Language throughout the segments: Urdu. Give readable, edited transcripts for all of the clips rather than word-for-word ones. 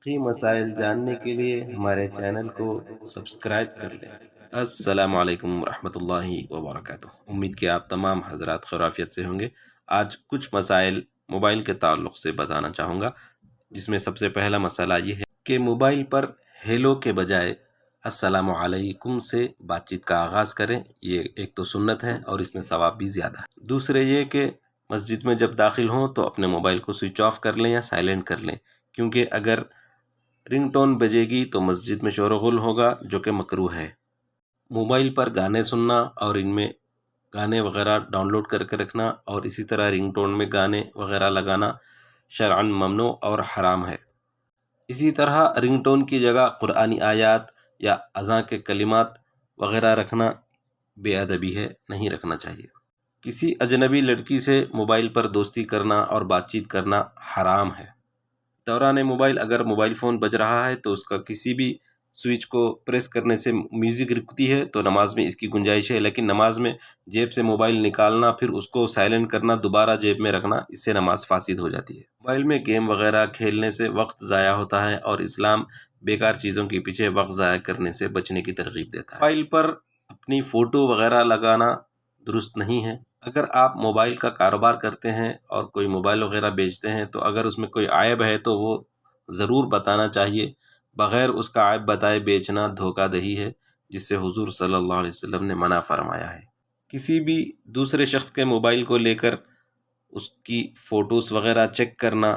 فقہی مسائل جاننے کے لیے ہمارے چینل کو سبسکرائب کر لیں۔ السلام علیکم ورحمۃ اللہ وبرکاتہ۔ امید کہ آپ تمام حضرات خیریت سے ہوں گے۔ آج کچھ مسائل موبائل کے تعلق سے بتانا چاہوں گا، جس میں سب سے پہلا مسئلہ یہ ہے کہ موبائل پر ہیلو کے بجائے السلام علیکم سے بات چیت کا آغاز کریں۔ یہ ایک تو سنت ہے اور اس میں ثواب بھی زیادہ ہے۔ دوسرے یہ کہ مسجد میں جب داخل ہوں تو اپنے موبائل کو سوئچ آف کر لیں یا سائلنٹ کر لیں، کیونکہ اگر رنگ ٹون بجے گی تو مسجد میں شور و غل ہوگا، جو کہ مکروہ ہے۔ موبائل پر گانے سننا اور ان میں گانے وغیرہ ڈاؤن لوڈ کر کے رکھنا اور اسی طرح رنگ ٹون میں گانے وغیرہ لگانا شرعاً ممنوع اور حرام ہے۔ اسی طرح رنگ ٹون کی جگہ قرآنی آیات یا اذان کے کلمات وغیرہ رکھنا بے ادبی ہے، نہیں رکھنا چاہیے۔ کسی اجنبی لڑکی سے موبائل پر دوستی کرنا اور بات چیت کرنا حرام ہے۔ دوران موبائل اگر موبائل فون بج رہا ہے تو اس کا کسی بھی سوئچ کو پریس کرنے سے میوزک رکتی ہے تو نماز میں اس کی گنجائش ہے، لیکن نماز میں جیب سے موبائل نکالنا پھر اس کو سائلنٹ کرنا دوبارہ جیب میں رکھنا، اس سے نماز فاسد ہو جاتی ہے۔ موبائل میں گیم وغیرہ کھیلنے سے وقت ضائع ہوتا ہے اور اسلام بیکار چیزوں کے پیچھے وقت ضائع کرنے سے بچنے کی ترغیب دیتا ہے۔ موبائل پر اپنی فوٹو وغیرہ لگانا درست نہیں ہے۔ اگر آپ موبائل کا کاروبار کرتے ہیں اور کوئی موبائل وغیرہ بیچتے ہیں تو اگر اس میں کوئی عیب ہے تو وہ ضرور بتانا چاہیے۔ بغیر اس کا عیب بتائے بیچنا دھوکہ دہی ہے، جس سے حضور صلی اللہ علیہ وسلم نے منع فرمایا ہے۔ کسی بھی دوسرے شخص کے موبائل کو لے کر اس کی فوٹوز وغیرہ چیک کرنا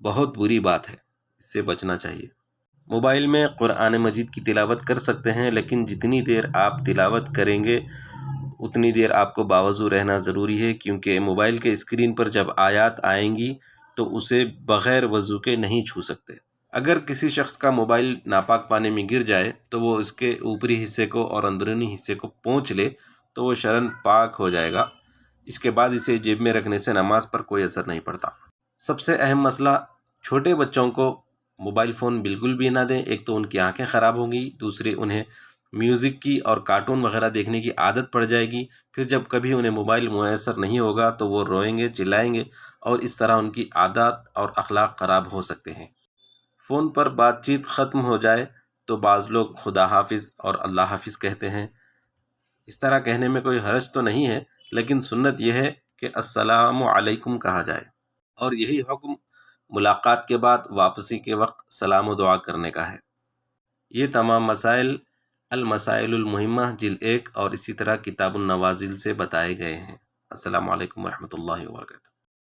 بہت بری بات ہے، اس سے بچنا چاہیے۔ موبائل میں قرآن مجید کی تلاوت کر سکتے ہیں، لیکن جتنی دیر آپ تلاوت کریں گے اتنی دیر آپ کو باوضو رہنا ضروری ہے، کیونکہ موبائل کے اسکرین پر جب آیات آئیں گی تو اسے بغیر وضو کے نہیں چھو سکتے۔ اگر کسی شخص کا موبائل ناپاک پانی میں گر جائے تو وہ اس کے اوپری حصے کو اور اندرونی حصے کو پونچھ لے تو وہ شرعاً پاک ہو جائے گا۔ اس کے بعد اسے جیب میں رکھنے سے نماز پر کوئی اثر نہیں پڑتا۔ سب سے اہم مسئلہ، چھوٹے بچوں کو موبائل فون بالکل بھی نہ دیں۔ ایک تو ان کی آنکھیں خراب ہوں گی، دوسری انہیں میوزک کی اور کارٹون وغیرہ دیکھنے کی عادت پڑ جائے گی۔ پھر جب کبھی انہیں موبائل میسر نہیں ہوگا تو وہ روئیں گے، چلائیں گے اور اس طرح ان کی عادات اور اخلاق خراب ہو سکتے ہیں۔ فون پر بات چیت ختم ہو جائے تو بعض لوگ خدا حافظ اور اللہ حافظ کہتے ہیں۔ اس طرح کہنے میں کوئی حرج تو نہیں ہے، لیکن سنت یہ ہے کہ السلام علیکم کہا جائے، اور یہی حکم ملاقات کے بعد واپسی کے وقت سلام و دعا کرنے کا ہے۔ یہ تمام مسائل المسائل المہمہ جلد 1 اور اسی طرح کتاب النوازل سے بتائے گئے ہیں۔ السلام علیکم ورحمۃ اللہ وبرکاتہ۔